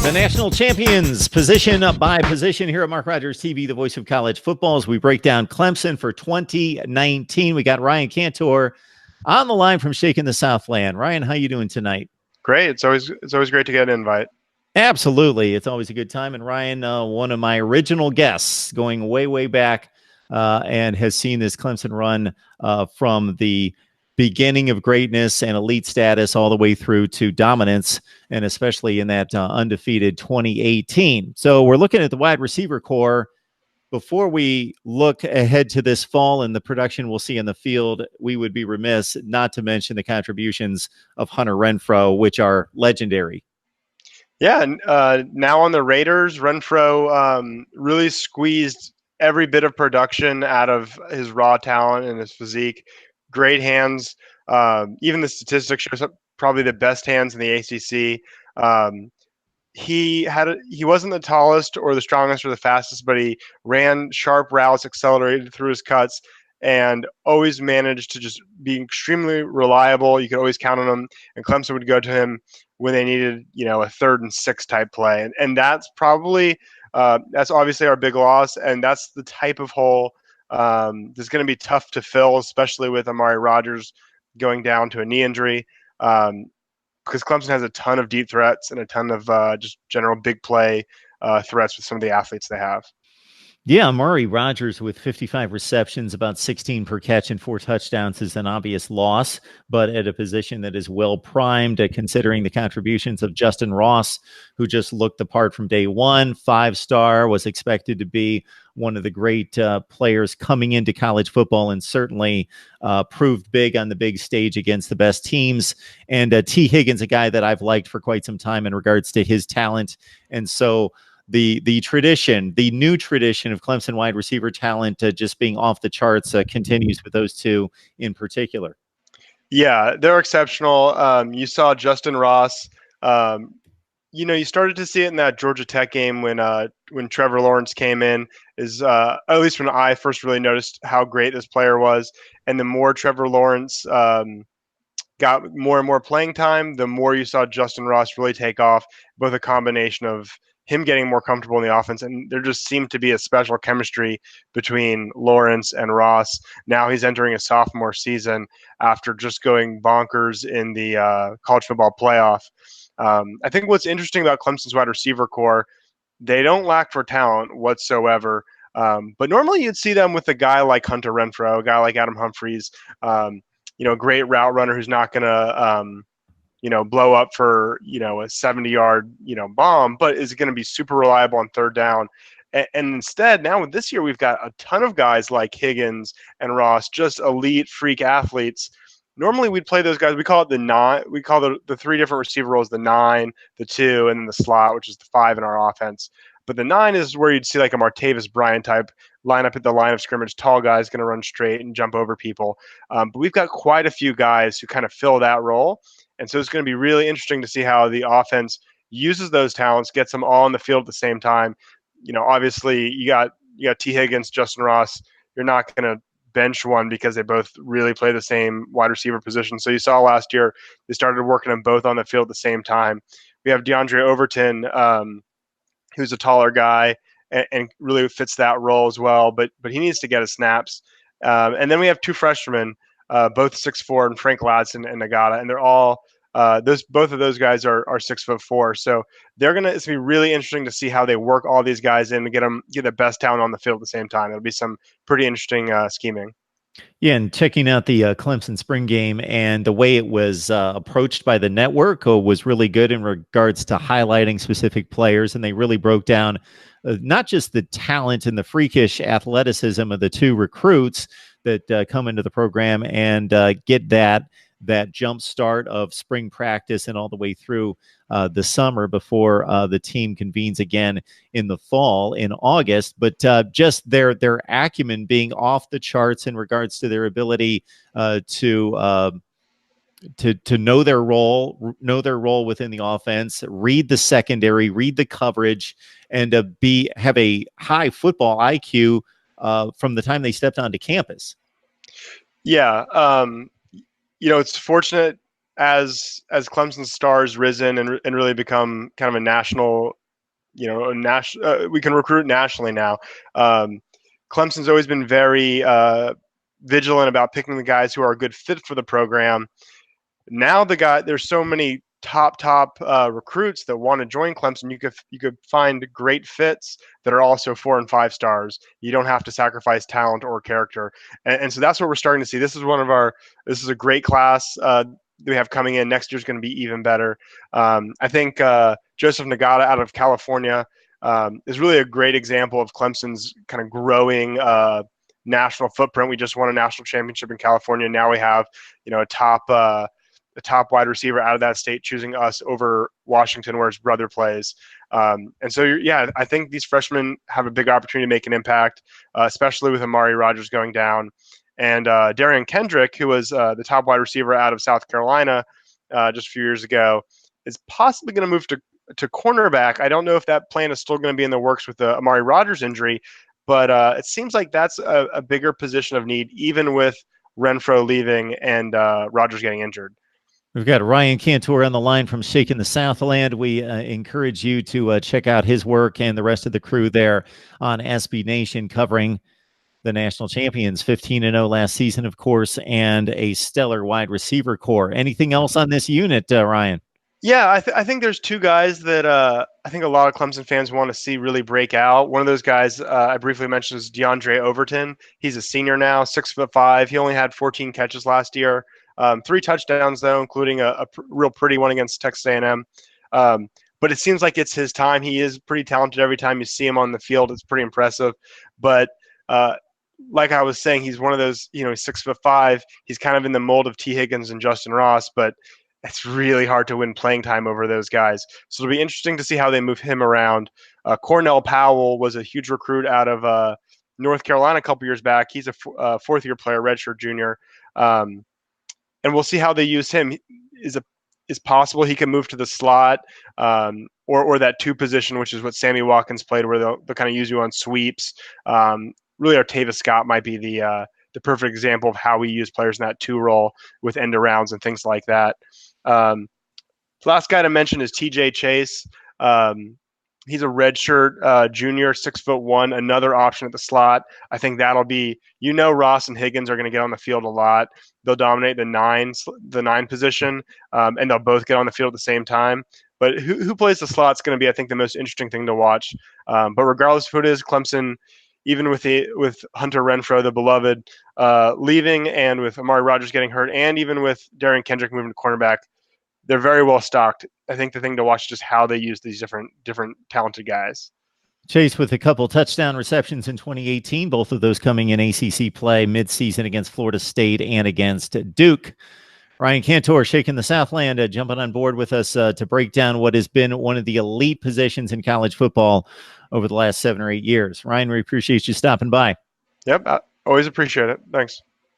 The national champions, position by position, here at Mark Rogers TV, the voice of college football, as we break down Clemson for 2019. We got Ryan Cantor on the line from Shaking the Southland. Ryan, how you doing tonight? Great. It's always great to get an invite. Absolutely. It's always a good time. And Ryan, one of my original guests going way, way back, and has seen this Clemson run from the beginning of greatness and elite status all the way through to dominance, and especially in that undefeated 2018. So we're looking at the wide receiver core. Before we look ahead to this fall and the production we'll see in the field, we would be remiss not to mention the contributions of Hunter Renfro, which are legendary. Yeah, and now on the Raiders, Renfro really squeezed every bit of production out of his raw talent and his physique. Great hands. Even the statistics shows up probably the best hands in the ACC. He wasn't the tallest or the strongest or the fastest, but he ran sharp routes, accelerated through his cuts, and always managed to just be extremely reliable. You could always count on him, and Clemson would go to him when they needed, a 3rd and 6 type play. And that's probably that's obviously our big loss, and that's the type of hole that's going to be tough to fill, especially with Amari Rogers going down to a knee injury. Because Clemson has a ton of deep threats and a ton of just general big play threats with some of the athletes they have. Yeah, Amari Rogers with 55 receptions, about 16 per catch and 4 touchdowns is an obvious loss, but at a position that is well primed, considering the contributions of Justin Ross, who just looked the part from day one, 5-star, was expected to be one of the great players coming into college football, and certainly proved big on the big stage against the best teams. And T. Higgins, a guy that I've liked for quite some time in regards to his talent. And so the tradition, the new tradition of Clemson wide receiver talent just being off the charts continues with those two in particular. Yeah, they're exceptional. You saw Justin Ross. You started to see it in that Georgia Tech game when Trevor Lawrence came in. At least when I first really noticed how great this player was. And the more Trevor Lawrence got more and more playing time, the more you saw Justin Ross really take off, both a combination of him getting more comfortable in the offense, and there just seemed to be a special chemistry between Lawrence and Ross. Now he's entering a sophomore season after just going bonkers in the college football playoff. I think what's interesting about Clemson's wide receiver core, they don't lack for talent whatsoever. But normally you'd see them with a guy like Hunter Renfro, a guy like Adam Humphries, a great route runner who's not going to blow up for, a 70-yard, bomb, but is going to be super reliable on 3rd down. And instead, now with this year, we've got a ton of guys like Higgins and Ross, just elite freak athletes. Normally we'd play those guys. We call it the 9. We call the 3 different receiver roles, the 9, the 2, and then the slot, which is the 5 in our offense. But the 9 is where you'd see like a Martavis Bryant type line up at the line of scrimmage, tall guys going to run straight and jump over people. But we've got quite a few guys who kind of fill that role. And so it's going to be really interesting to see how the offense uses those talents, gets them all on the field at the same time. Obviously you got T. Higgins, Justin Ross. You're not going to bench one because they both really play the same wide receiver position. So you saw last year they started working them both on the field at the same time. We have DeAndre Overton, who's a taller guy and really fits that role as well, but he needs to get his snaps. And then we have 2 freshmen, both 6'4", and Frank Ladson and Nagada, and they're all both of those guys are 6'4". So it's gonna be really interesting to see how they work all these guys in to get the best talent on the field at the same time. It'll be some pretty interesting scheming. Yeah, and checking out the Clemson spring game and the way it was approached by the network was really good in regards to highlighting specific players, and they really broke down not just the talent and the freakish athleticism of the 2 recruits that come into the program and get that jump start of spring practice and all the way through the summer before the team convenes again in the fall in August, but just their acumen being off the charts in regards to their ability to know their role within the offense, read the secondary, read the coverage, and have a high football IQ from the time they stepped onto campus. Yeah. It's fortunate as Clemson's stars risen and really become kind of a national we can recruit nationally now. Clemson's always been very vigilant about picking the guys who are a good fit for the program. Now there's so many top recruits that want to join Clemson. You could find great fits that are also 4 and 5 stars. You don't have to sacrifice talent or character, and so that's what we're starting to see. This is a great class we have coming in. Next year's going to be even better. I think Joseph Nagada out of California is really a great example of Clemson's kind of growing national footprint. We just won a national championship in California. Now we have a top wide receiver out of that state choosing us over Washington, where his brother plays. And so, yeah, I think these freshmen have a big opportunity to make an impact, especially with Amari Rogers going down. And Darian Kendrick, who was the top wide receiver out of South Carolina just a few years ago, is possibly going to move to cornerback. I don't know if that plan is still going to be in the works with the Amari Rogers injury, but it seems like that's a bigger position of need, even with Renfro leaving and Rogers getting injured. We've got Ryan Cantor on the line from Shaking the Southland. We encourage you to check out his work and the rest of the crew there on SB Nation, covering the national champions, 15-0 last season, of course, and a stellar wide receiver core. Anything else on this unit, Ryan? Yeah, I think there's 2 guys that I think a lot of Clemson fans want to see really break out. One of those guys I briefly mentioned is DeAndre Overton. He's a senior now, 6'5". He only had 14 catches last year. 3 touchdowns, though, including a real pretty one against Texas A&M. But it seems like it's his time. He is pretty talented every time you see him on the field. It's pretty impressive. But like I was saying, he's one of those, he's 6'5". He's kind of in the mold of T. Higgins and Justin Ross, but it's really hard to win playing time over those guys. So it'll be interesting to see how they move him around. Cornell Powell was a huge recruit out of North Carolina a couple years back. He's a fourth-year player, redshirt junior. And we'll see how they use him. Is possible he can move to the slot or that 2 position, which is what Sammy Watkins played, where they'll kind of use you on sweeps. Really, Artavis Scott might be the perfect example of how we use players in that 2 role with end arounds and things like that. Last guy to mention is TJ Chase. He's a redshirt junior, 6'1", another option at the slot. I think that'll be, Ross and Higgins are going to get on the field a lot. They'll dominate the 9 position, and they'll both get on the field at the same time. But who plays the slot is going to be, I think, the most interesting thing to watch. But regardless of who it is, Clemson, even with Hunter Renfro, the beloved, leaving, and with Amari Rogers getting hurt, and even with Darian Kendrick moving to cornerback, they're very well stocked. I think the thing to watch is just how they use these different talented guys. Chase with a couple touchdown receptions in 2018, both of those coming in ACC play midseason against Florida State and against Duke. Ryan Cantor, Shaking the Southland, jumping on board with us to break down what has been one of the elite positions in college football over the last 7 or 8 years. Ryan, we appreciate you stopping by. Yep, I always appreciate it. Thanks.